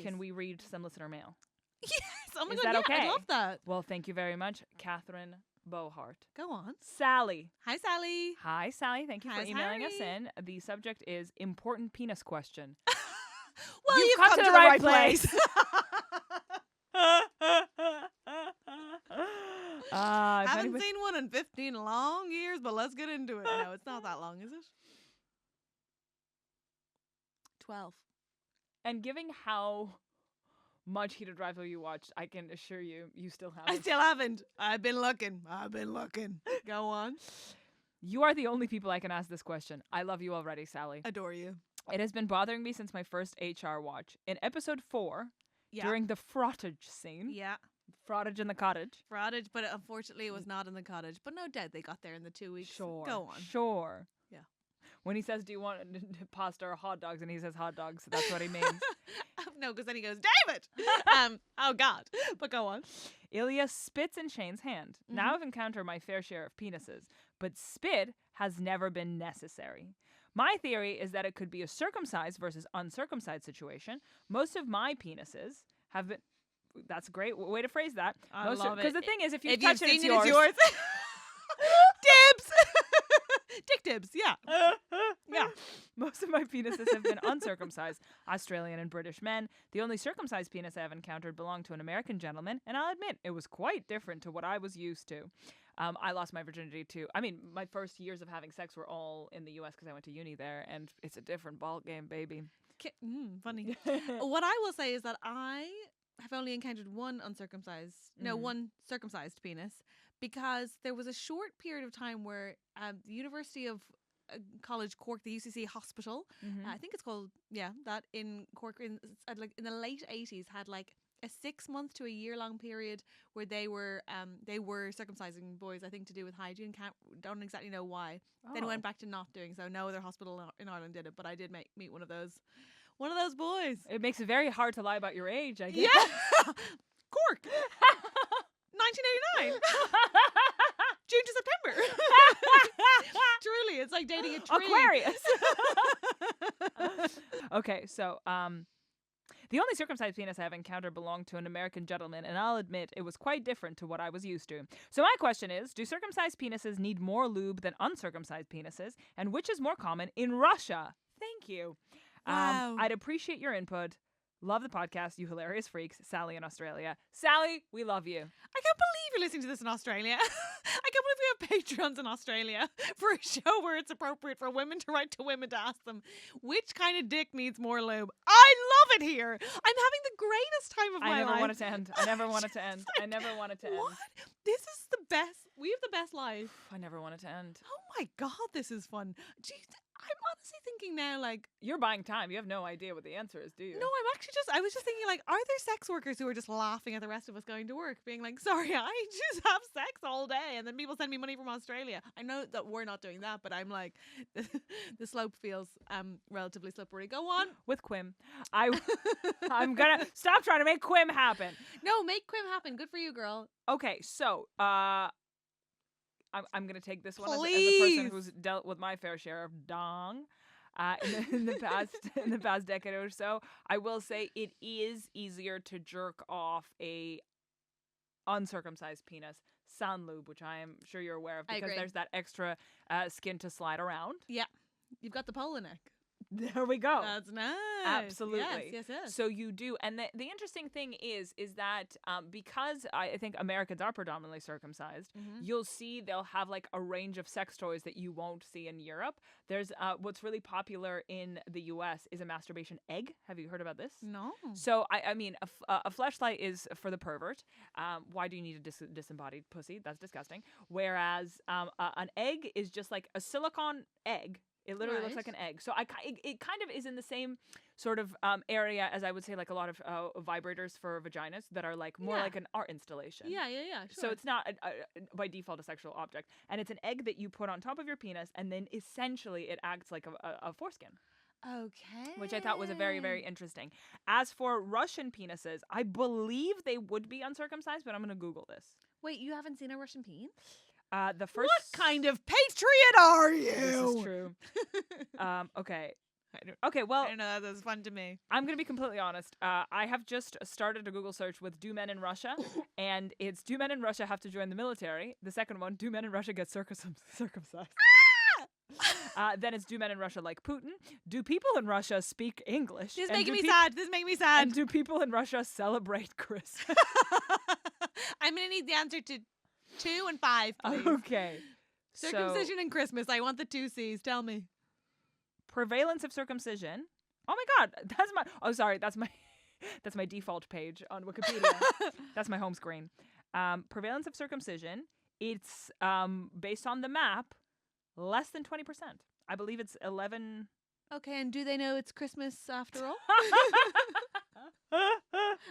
can we read some listener mail? Yes. Oh my Is God, that okay? I love that. Well, thank you very much, Catherine Bohart. Go on. Sally. Hi, Sally. Hi, Sally. Thank you for How's emailing us Harry? in. The subject is important penis question. Well, You've come come to the right place. Haven't seen one in 15 long years, but let's get into it. No, it's not that long, is it? 12. And given how much Heated Rifle you watched, I can assure you, you still haven't. I still haven't. I've been looking. Go on. You are the only people I can ask this question. I love you already, Sally. Adore you. It has been bothering me since my first HR watch. In episode 4, Yeah. during the frottage scene, Yeah. frottage in the cottage. Frottage, but unfortunately it was not in the cottage. But no doubt they got there in the 2 weeks. Sure. Go on. Sure. Yeah. When he says, do you want pasta or hot dogs? And he says hot dogs. That's what he means. No, because then he goes, David! Oh, God. But go on. Ilya spits in Shane's hand. Now I've encountered my fair share of penises, but spit has never been necessary. My theory is that it could be a circumcised versus uncircumcised situation. Most of my penises have been... That's a great way to phrase that. I love it. Because the thing is, if you If touch you've it, seen it's it, yours. it's yours. Dibs! Dick dibs, yeah. Yeah. Most of my penises have been uncircumcised, Australian and British men. The only circumcised penis I have encountered belonged to an American gentleman, and I'll admit, it was quite different to what I was used to. I lost my virginity too. I mean, my first years of having sex were all in the U.S. because I went to uni there, and it's a different ball game, baby. Funny. What I will say is that I have only encountered one one circumcised penis, because there was a short period of time where the University of College Cork, the UCC hospital, I think it's called, that in Cork, in the late 80s, had like a 6 month to a year long period where they were circumcising boys, I think to do with hygiene. Don't exactly know why. Then went back to not doing so. No other hospital in Ireland did it, but I did meet one of those boys. It makes it very hard to lie about your age, I guess. Yeah. Cork. 1989. June to September. Truly, it's like dating a tree. Aquarius. Okay, so the only circumcised penis I have encountered belonged to an American gentleman, and I'll admit it was quite different to what I was used to. So my question is, do circumcised penises need more lube than uncircumcised penises? And which is more common in Russia? Thank you. Wow. I'd appreciate your input. Love the podcast, you hilarious freaks. Sally in Australia. Sally, we love you. I can't believe you're listening to this in Australia. I can't believe we have patrons in Australia for a show where it's appropriate for women to write to women to ask them which kind of dick needs more lube. I love it here. I'm having the greatest time of my life. I never want it to end. I never want it to end. I never want it to end. What? This is the best. We have the best life. I never want it to end. Oh my God, this is fun. Jeez, I'm honestly thinking now, like... You're buying time. You have no idea what the answer is, do you? No, I was just thinking, like, are there sex workers who are just laughing at the rest of us going to work, being like, sorry, I just have sex all day, and then people send me money from Australia. I know that we're not doing that, but I'm like, the slope feels relatively slippery. Go on. With Quim. I'm gonna stop trying to make Quim happen. No, make Quim happen. Good for you, girl. Okay, so, I'm going to take this one as a person who's dealt with my fair share of dong in the past decade or so. I will say it is easier to jerk off a uncircumcised penis sans lube, which I am sure you're aware of, because there's that extra skin to slide around. Yeah. You've got the polo neck. There we go. That's nice. Absolutely. Yes. So you do. And the interesting thing is that because I think Americans are predominantly circumcised, you'll see they'll have like a range of sex toys that you won't see in Europe. There's what's really popular in the US is a masturbation egg. Have you heard about this? No. So, I mean, a fleshlight is for the pervert. Why do you need a disembodied pussy? That's disgusting. Whereas an egg is just like a silicone egg. It literally looks like an egg. So it kind of is in the same sort of area as I would say like a lot of vibrators for vaginas that are like more like an art installation. Yeah. Sure. So it's not by default a sexual object. And it's an egg that you put on top of your penis, and then essentially it acts like a foreskin. Okay. Which I thought was a very, very interesting. As for Russian penises, I believe they would be uncircumcised, but I'm going to Google this. Wait, you haven't seen a Russian peen? The first. What kind of patriot are you? This is true. Okay. Okay, well, I don't know. That was fun to me. I'm going to be completely honest. I have just started a Google search with do men in Russia, and it's do men in Russia have to join the military? The second one, do men in Russia get circumcised? Then it's do men in Russia like Putin? Do people in Russia speak English? This is making me sad. This is making me sad. And do people in Russia celebrate Christmas? I'm going to need the answer to 2 and 5, please. Okay. Circumcision and Christmas. I want the 2 C's. Tell me. Prevalence of circumcision. Oh my God, that's my. Oh, sorry, that's my default page on Wikipedia. That's my home screen. Prevalence of circumcision. It's based on the map, less than 20%. I believe it's 11. Okay, and do they know it's Christmas after all?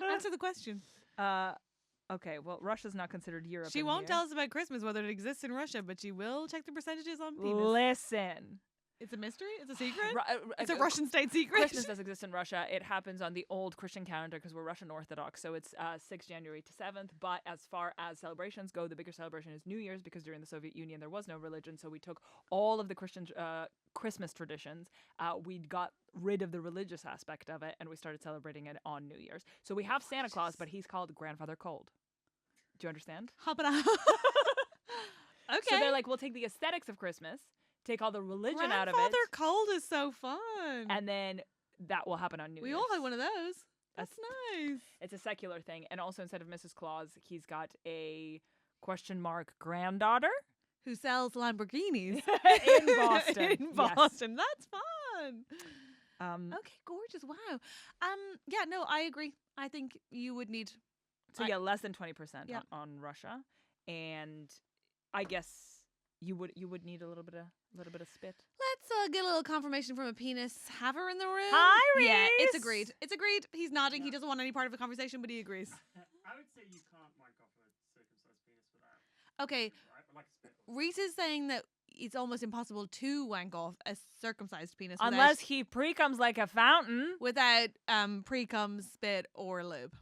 Answer the question. Okay, well, Russia's not considered Europe. She won't tell us about Christmas, whether it exists in Russia, but she will check the percentages on penis. Listen. It's a mystery? It's a secret? It's a Russian state secret? Christmas does exist in Russia. It happens on the old Christian calendar because we're Russian Orthodox. So it's 6th January to 7th. But as far as celebrations go, the bigger celebration is New Year's because during the Soviet Union there was no religion. So we took all of the Christian Christmas traditions. We got rid of the religious aspect of it and we started celebrating it on New Year's. So we have Santa Claus, but he's called Grandfather Cold. Do you understand? Okay. So they're like, we'll take the aesthetics of Christmas, take all the religion out of it. Grandfather Cold is so fun. And then that will happen on New Year's. We all had one of those. That's nice. It's a secular thing. And also instead of Mrs. Claus, he's got a granddaughter. Who sells Lamborghinis. In Boston. In Boston. Yes. That's fun. Okay, gorgeous. Wow. Yeah, no, I agree. I think you would need... So less than 20% on Russia. And I guess... You would need a little bit of spit. Let's get a little confirmation from a penis haver in the room. Hi, Reese. Yeah, it's agreed. It's agreed. He's nodding. Yeah. He doesn't want any part of a conversation, but he agrees. I would say you can't wank off a circumcised penis without. Okay. Right? Like spit. Reese is saying that it's almost impossible to wank off a circumcised penis unless he pre-cums like a fountain without pre-cum, spit, or lube.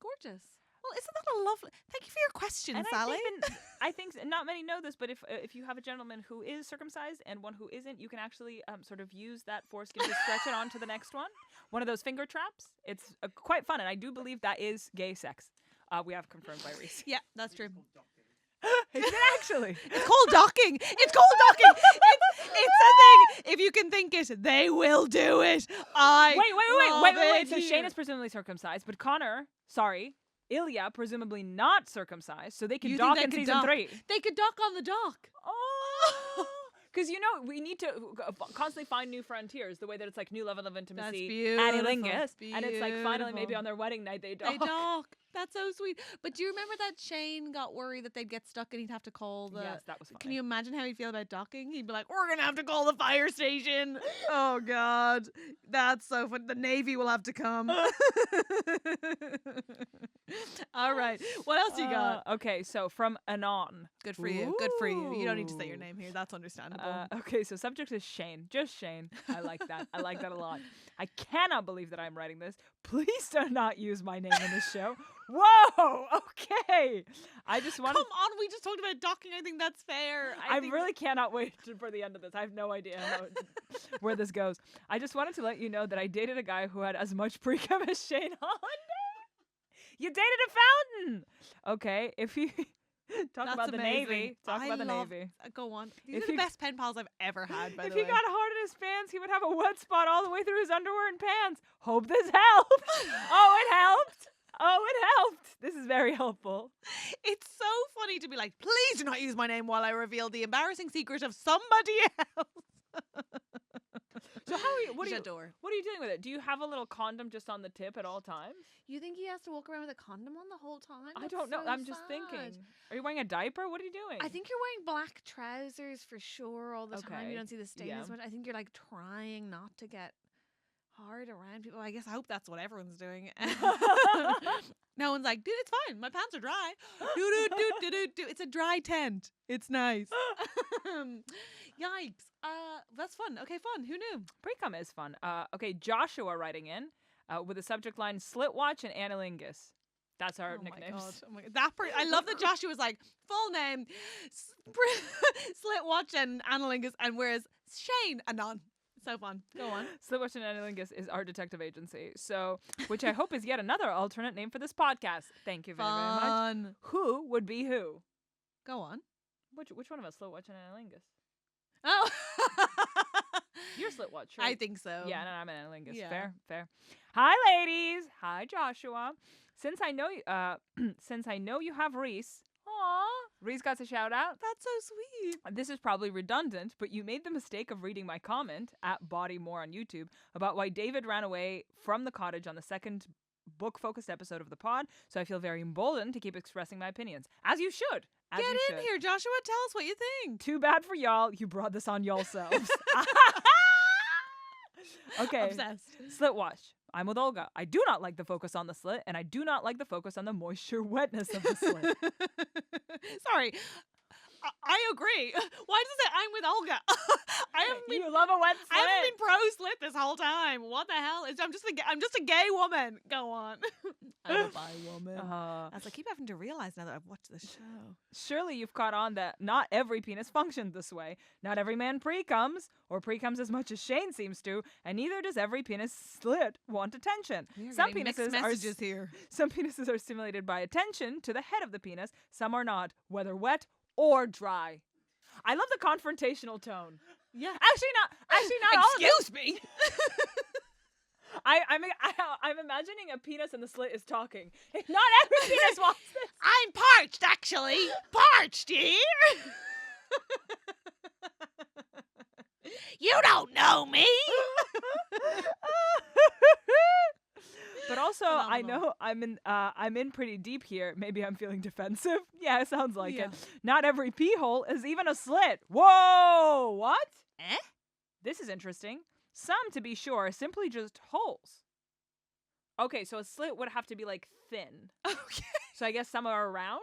Gorgeous. Well, isn't that a lovely... Thank you for your question, and Sally. I think not many know this, but if you have a gentleman who is circumcised and one who isn't, you can actually sort of use that foreskin to stretch it on to the next one. One of those finger traps. It's quite fun, and I do believe that is gay sex. We have confirmed by Reese. Yeah, that's true. Is it actually? It's called docking. It's called docking. It's a thing. If you can think it, they will do it. Wait. So Shane is presumably circumcised, but Ilya, presumably not circumcised, so they could dock in season 3. They could dock on the dock. Oh! Because, we need to constantly find new frontiers, the way that it's like new level of intimacy, anilingus, and it's like finally maybe on their wedding night they dock. They dock. That's so sweet. But do you remember that Shane got worried that they'd get stuck and he'd have to call the... Yes, that was funny. Can you imagine how he'd feel about docking? He'd be like, we're going to have to call the fire station. Oh, God. That's so fun. The Navy will have to come. All right. What else you got? Okay, so from Anon. Good for you. Good for you. You don't need to say your name here. That's understandable. Okay, so subject is Shane. Just Shane. I like that. I like that a lot. I cannot believe that I'm writing this. Please do not use my name in this show. Whoa! Okay. I just want. Come on, we just talked about docking. I think that's fair. I really cannot wait for the end of this. I have no idea where this goes. I just wanted to let you know that I dated a guy who had as much pre-cum as Shane Hollander. You dated a fountain. Okay, if you talk that's about the amazing. Navy, about the Navy. Go on. These are the best pen pals I've ever had. By the If way, he got hard in his pants, he would have a wet spot all the way through his underwear and pants. Hope this helped. Oh, it helped. Oh, it helped. This is very helpful. It's so funny to be like, please do not use my name while I reveal the embarrassing secret of somebody else. So what are you doing with it? Do you have a little condom just on the tip at all times? You think he has to walk around with a condom on the whole time? I don't know. I'm just thinking. Are you wearing a diaper? What are you doing? I think you're wearing black trousers for sure all the time. You don't see the stain as much. I think you're like trying not to get hard around people. I guess I hope that's what everyone's doing. No one's like, dude, it's fine. My pants are dry. Do. It's a dry tent. It's nice. Yikes. That's fun. Okay, fun. Who knew? Pre-cum is fun. Okay, Joshua writing in with the subject line slit watch and anilingus. That's our nicknames. Oh my God. I love that Joshua was like, full name, slit watch and anilingus, and whereas Shane, Anon. So fun. Go on. Slit Watching Analingus is our detective agency. So, which I hope is yet another alternate name for this podcast. Thank you very, very much. Fun. Who would be who? Go on. Which one of us Slit Watching Analingus? Oh. You're Slit Watch, right? I think so. Yeah, no, I'm an analingus. Yeah. Fair. Hi, ladies. Hi, Joshua. Since I know you have Reese. Aw, Reese got a shout out. That's so sweet. This is probably redundant, but you made the mistake of reading my comment at Body More on YouTube about why David ran away from the cottage on the second book-focused episode of the pod. So I feel very emboldened to keep expressing my opinions, as you should. Get in here, Joshua. Tell us what you think. Too bad for y'all. You brought this on y'all selves. Okay. Obsessed. Slit watch. I'm with Olga. I do not like the focus on the slit, and I do not like the focus on the moisture wetness of the slit. Sorry. I agree. Why does it say I'm with Olga? You love a wet slit. I haven't been pro slit this whole time. What the hell? I'm just a gay woman. Go on. I'm a bi woman. As I keep having to realize now that I've watched this show. Surely you've caught on that not every penis functions this way. Not every man pre-comes, or pre-comes as much as Shane seems to, and neither does every penis slit want attention. Some penises are stimulated by attention to the head of the penis. Some are not, whether wet or dry. I love the confrontational tone. Yeah. Actually not all of them. Excuse me. I'm imagining a penis and the slit is talking. Not every penis wants this. I'm parched, actually. Parched, dear. You don't know me. But also, I know I'm in pretty deep here. Maybe I'm feeling defensive. Yeah, it sounds like it. Not every pee hole is even a slit. Whoa, what? This is interesting. Some, to be sure, are simply just holes. Okay, so a slit would have to be like thin. Okay. So I guess some are round,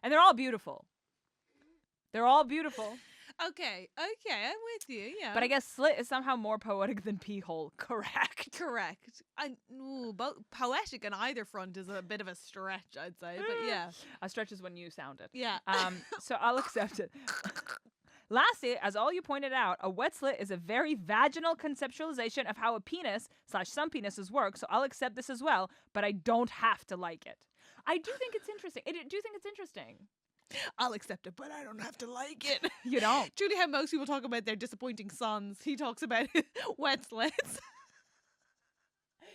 and they're all beautiful. They're all beautiful. Okay, I'm with you, yeah. But I guess slit is somehow more poetic than pee hole. Correct. Both poetic on either front is a bit of a stretch, I'd say. But yeah. A stretch is when you sound it. Yeah. So I'll accept it. Lastly, as all you pointed out, a wet slit is a very vaginal conceptualization of how a penis / some penises work, so I'll accept this as well, but I don't have to like it. I do think it's interesting. I'll accept it, but I don't have to like it. You don't. Truly how most people talk about their disappointing sons. He talks about wet slits.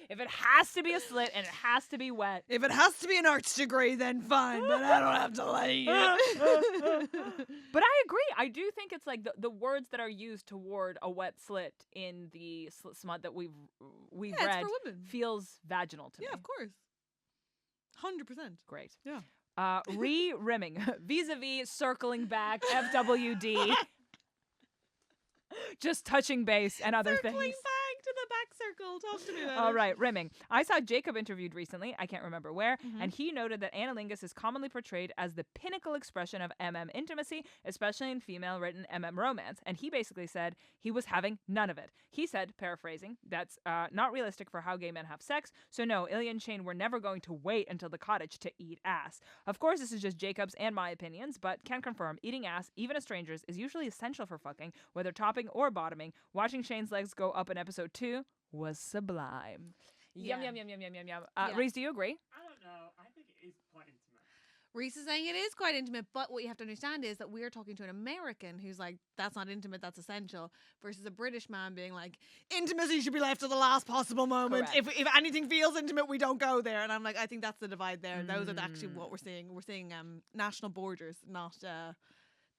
If it has to be a slit and it has to be wet. If it has to be an arts degree, then fine, but I don't have to like it. But I agree. I do think it's like the words that are used toward a wet slit in the smut that we've read it's for women. Feels vaginal to me. Yeah, of course. 100%. Great. Yeah. Rimming, vis-a-vis, circling back, FWD, just touching base and other Circling things. back to the back circle. Talk to me about All it. right, rimming. I saw Jacob interviewed recently, I can't remember where, and he noted that analingus is commonly portrayed as the pinnacle expression of MM intimacy, especially in female-written MM romance, and he basically said he was having none of it. He said, paraphrasing, that's not realistic for how gay men have sex, so no, Ilya and Shane were never going to wait until the cottage to eat ass. Of course, this is just Jacob's and my opinions, but can confirm eating ass, even a stranger's, is usually essential for fucking, whether topping or bottoming. Watching Shane's legs go up in episode 2 was sublime. Yeah. Yum. Reese, do you agree? I don't know. I think it is quite intimate. Reese is saying it is quite intimate, but what you have to understand is that we're talking to an American who's like, that's not intimate, that's essential, versus a British man being like, intimacy should be left to the last possible moment. Correct. If anything feels intimate, we don't go there. And I'm like, I think that's the divide there. Those are actually what we're seeing. We're seeing national borders, not a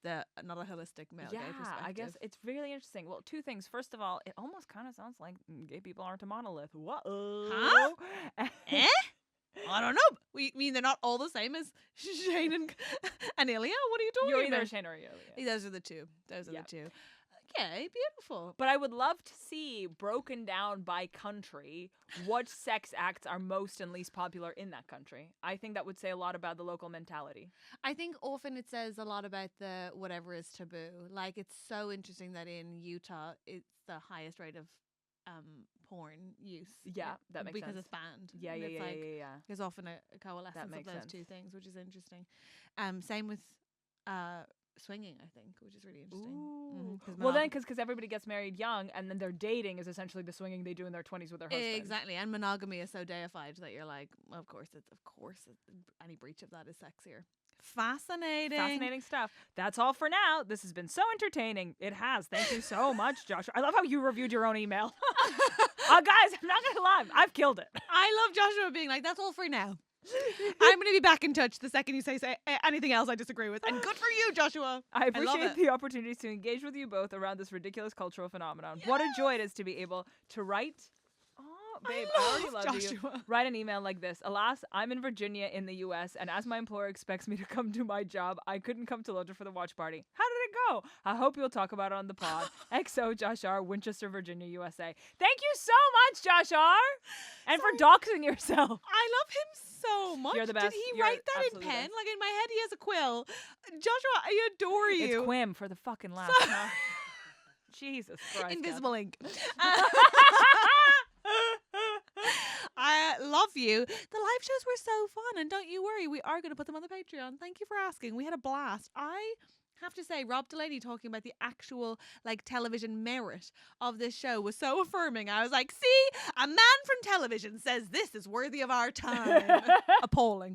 holistic male gay perspective. I guess it's really interesting. Well, two things. First of all, it almost kind of sounds like gay people aren't a monolith. What? Huh? I don't know. We mean they're not all the same as Shane and Ilya? What are you talking You're about? either Shane or Ilya. Those are the two. The two. Okay, beautiful. But I would love to see, broken down by country, what sex acts are most and least popular in that country. I think that would say a lot about the local mentality. I think often it says a lot about the whatever is taboo. Like, it's so interesting that in Utah, it's the highest rate of porn use. Yeah, that makes sense. Because it's banned. Yeah. There's often a coalescence of those two things, which is interesting. Same with swinging, I think, which is really interesting. Ooh. 'Cause Well, then, monogamy- because everybody gets married young, and then their dating is essentially the swinging they do in their 20s with their husband. Exactly, and monogamy is so deified that you're like, well, of course, any breach of that is sexier. Fascinating. Fascinating stuff. That's all for now. This has been so entertaining. It has. Thank you so much, Joshua. I love how you reviewed your own email. Guys, I'm not going to lie. I've killed it. I love Joshua being like, that's all for now. I'm going to be back in touch the second you say anything else I disagree with. And good for you, Joshua. I appreciate it. the opportunities to engage with you both around this ridiculous cultural phenomenon. What a joy it is to be able to write. Oh, babe, I already love Joshua. you. Write an email like this. Alas, I'm in Virginia in the U.S., and as my employer expects me to come to my job, I couldn't come to London for the watch party. How did it go? I hope you'll talk about it on the pod. XO Josh R, Winchester, Virginia, USA. Thank you so much, Josh R, and for doxing yourself. I love him so much. You're the best. Did he You're write that in absolutely the pen? best. Like in my head, he has a quill. Joshua, I adore you. It's Quim for the fucking laugh. Huh? Jesus Christ. Invisible ink. I love you. The live shows were so fun, and don't you worry, we are going to put them on the Patreon. Thank you for asking. We had a blast. I have to say, Rob Delaney talking about the actual television merit of this show was so affirming. I was like, see, a man from television says this is worthy of our time. Appalling.